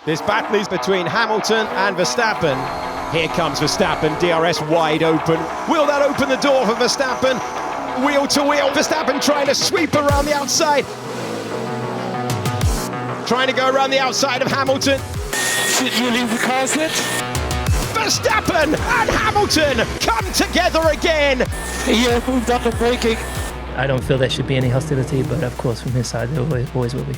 This battle is between Hamilton and Verstappen. Here comes Verstappen, DRS wide open. Will that open the door for Verstappen? Wheel to wheel, Verstappen trying to sweep around the outside. Trying to go around the outside of Hamilton. Did you leave the car set? Verstappen and Hamilton come together again. Yeah, moved on to braking. I don't feel there should be any hostility, but of course from his side there always will be.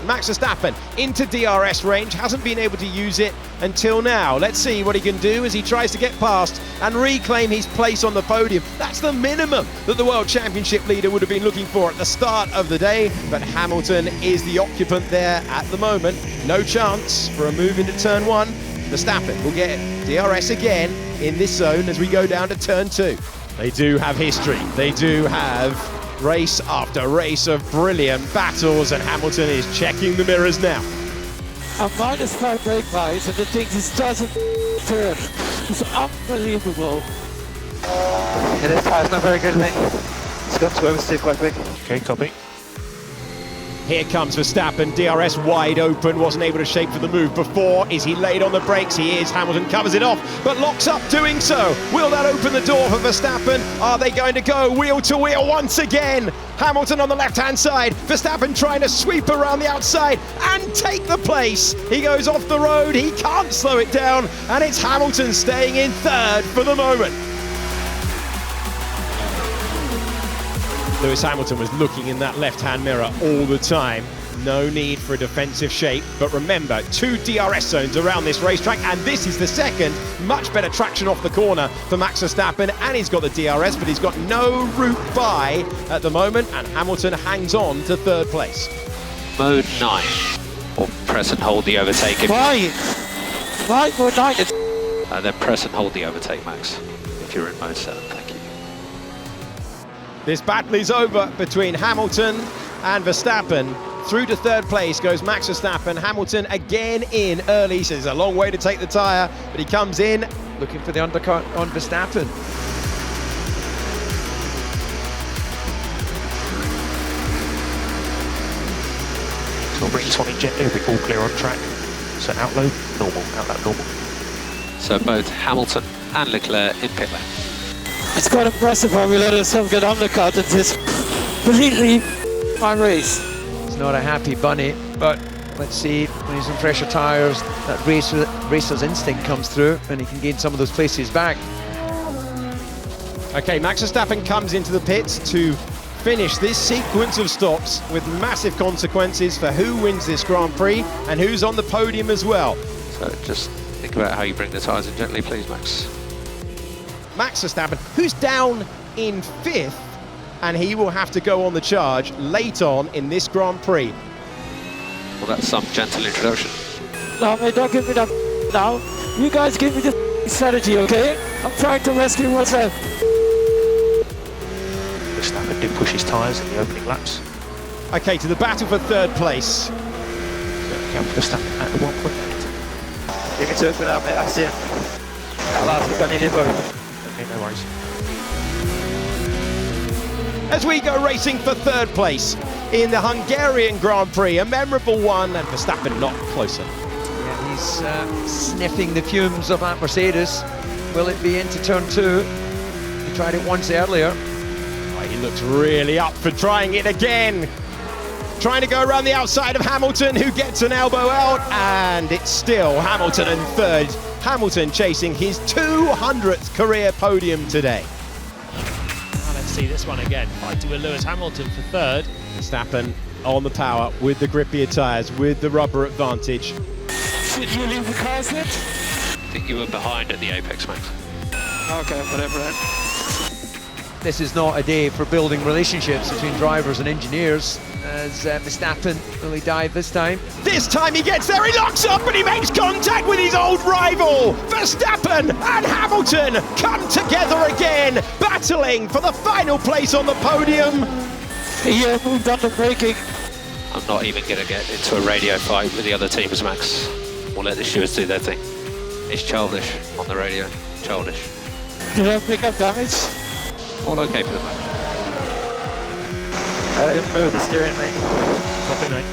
Max Verstappen into DRS range, hasn't been able to use it until now. Let's see what he can do as he tries to get past and reclaim his place on the podium. That's the minimum that the World Championship leader would have been looking for at the start of the day, but Hamilton is the occupant there at the moment. No chance for a move into turn one. Verstappen will get DRS again in this zone as we go down to turn two. They do have history. They do have race after race of brilliant battles, and Hamilton is checking the mirrors now. A -5 brake bias, and the thing just doesn't turn. It's unbelievable. Yeah, this tire's not very good, mate. It's got to oversteer quite quick. Okay, copy. Here comes Verstappen, DRS wide open, wasn't able to shape for the move before. Is he late on the brakes? He is. Hamilton covers it off, but locks up doing so. Will that open the door for Verstappen? Are they going to go wheel to wheel once again? Hamilton on the left-hand side, Verstappen trying to sweep around the outside and take the place. He goes off the road, he can't slow it down, and it's Hamilton staying in third for the moment. Lewis Hamilton was looking in that left-hand mirror all the time. No need for a defensive shape, but remember, 2 DRS zones around this racetrack, and this is the second. Much better traction off the corner for Max Verstappen, and he's got the DRS, but he's got no route by at the moment, and Hamilton hangs on to third place. Mode 9, or press and hold the overtake. Why? Why mode 9? Then press and hold the overtake, Max, if you're in mode 7, thank you. This battle is over between Hamilton and Verstappen. Through to third place goes Max Verstappen. Hamilton again in early, so there's a long way to take the tyre, but he comes in looking for the undercut on Verstappen. So bring this one in gently, we'll be all clear on track. So outload, normal, outload normal. So both Hamilton and Leclerc in pit lane. It's quite impressive how we let ourselves get undercut and just completely my race. He's not a happy bunny, but let's see when he's in fresher tyres, that racer's instinct comes through and he can gain some of those places back. Okay, Max Verstappen comes into the pits to finish this sequence of stops with massive consequences for who wins this Grand Prix and who's on the podium as well. So just think about how you bring the tyres in gently, please, Max. Max Verstappen, who's down in 5th, and he will have to go on the charge late on in this Grand Prix. Well, that's some gentle introduction. No, mate, don't give me that now. You guys give me the strategy, okay? I'm trying to rescue myself. Verstappen did push his tyres in the opening laps. Okay, to the battle for third place. Verstappen at the 1.8. You can surf it out, mate. I see it. That last week I needed both. Okay, no worries. As we go racing for third place in the Hungarian Grand Prix, a memorable one, and Verstappen not closer. Yeah, he's sniffing the fumes of that Mercedes. Will it be into turn two? He tried it once earlier. Oh, he looks really up for trying it again. Trying to go around the outside of Hamilton, who gets an elbow out, and it's still Hamilton in third. Hamilton chasing his 200th career podium today. Now let's see this one again. Fighting with Lewis Hamilton for third. Verstappen on the power with the grippier tyres, with the rubber advantage. Did you leave the car set? I think you were behind at the apex, Max. Okay, whatever then. This is not a day for building relationships between drivers and engineers, as Verstappen will he dive this time. This time he gets there, he locks up and he makes contact with his old rival. Verstappen and Hamilton come together again, battling for the final place on the podium. Yeah, moved on to braking. I'm not even going to get into a radio fight with the other teams, Max. We'll let the stewards do their thing. It's childish on the radio, childish. Did I pick up damage? All okay for the moment. Move the steering, mate. Copy, mate.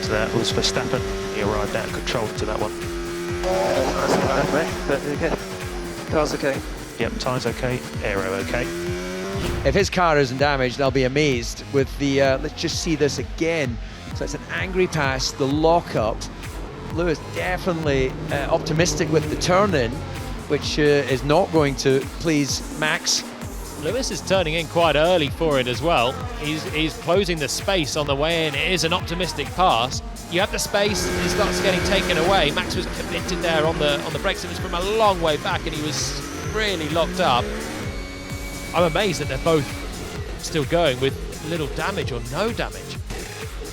So that was Verstappen he arrived at control to that one. That's mate, but okay. Car's okay. Yep, tyres okay, aero okay. If his car isn't damaged, I'll be amazed with the, let's just see this again. So it's an angry pass, the lock-up. Lewis definitely optimistic with the turn-in, which is not going to please Max. Lewis is turning in quite early for it as well. He's closing the space on the way in. It is an optimistic pass. You have the space, it starts getting taken away. Max was committed there on the brakes. It was from a long way back and he was really locked up. I'm amazed that they're both still going with little damage or no damage.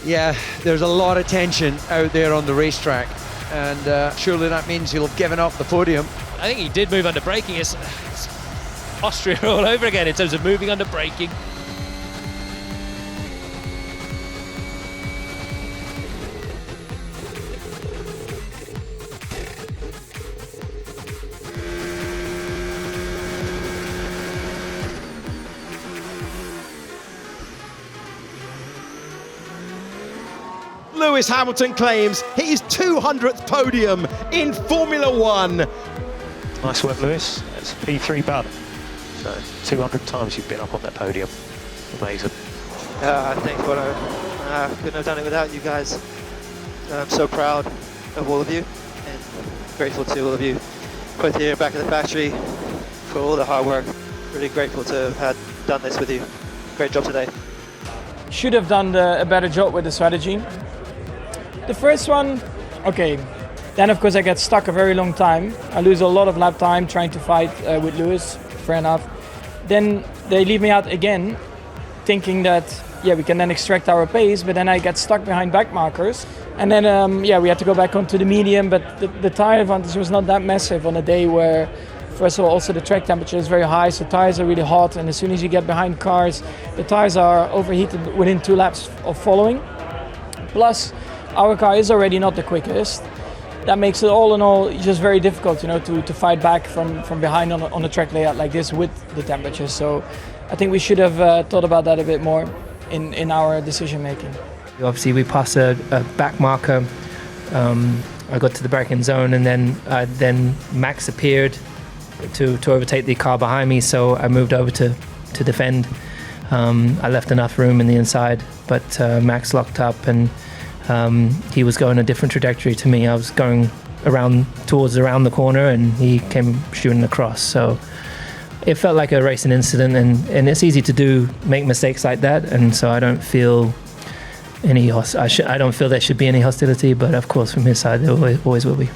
Yeah, there's a lot of tension out there on the racetrack, and surely that means he'll have given up the podium. I think he did move under braking. It's Austria all over again in terms of moving under braking. Lewis Hamilton claims his 200th podium in Formula One. Nice work, Lewis. That's P3 button. So 200 times you've been up on that podium. Amazing. Thanks, but I couldn't have done it without you guys. I'm so proud of all of you and grateful to all of you, both here and back at the factory, for all the hard work. Really grateful to have done this with you. Great job today. Should have done a better job with the strategy. The first one, okay. Then of course I get stuck a very long time. I lose a lot of lap time trying to fight with Lewis, fair enough. Then they leave me out again, thinking that, yeah, we can then extract our pace, but then I get stuck behind back markers. And then, yeah, we had to go back onto the medium, but the tire advantage was not that massive on a day where, first of all, also the track temperature is very high, so tires are really hot, and as soon as you get behind cars, the tires are overheated within 2 laps of following. Plus, our car is already not the quickest. That makes it all in all just very difficult, you know, to fight back from behind on a track layout like this with the temperature. So I think we should have thought about that a bit more in our decision making. Obviously, we passed a back marker. I got to the braking zone, and then Max appeared to overtake the car behind me. So I moved over to defend. I left enough room in the inside, but Max locked up, and he was going a different trajectory to me. I was going around the corner, and he came shooting across. So it felt like a racing incident, and it's easy to make mistakes like that. And so I don't feel I don't feel there should be any hostility, but of course from his side there always will be.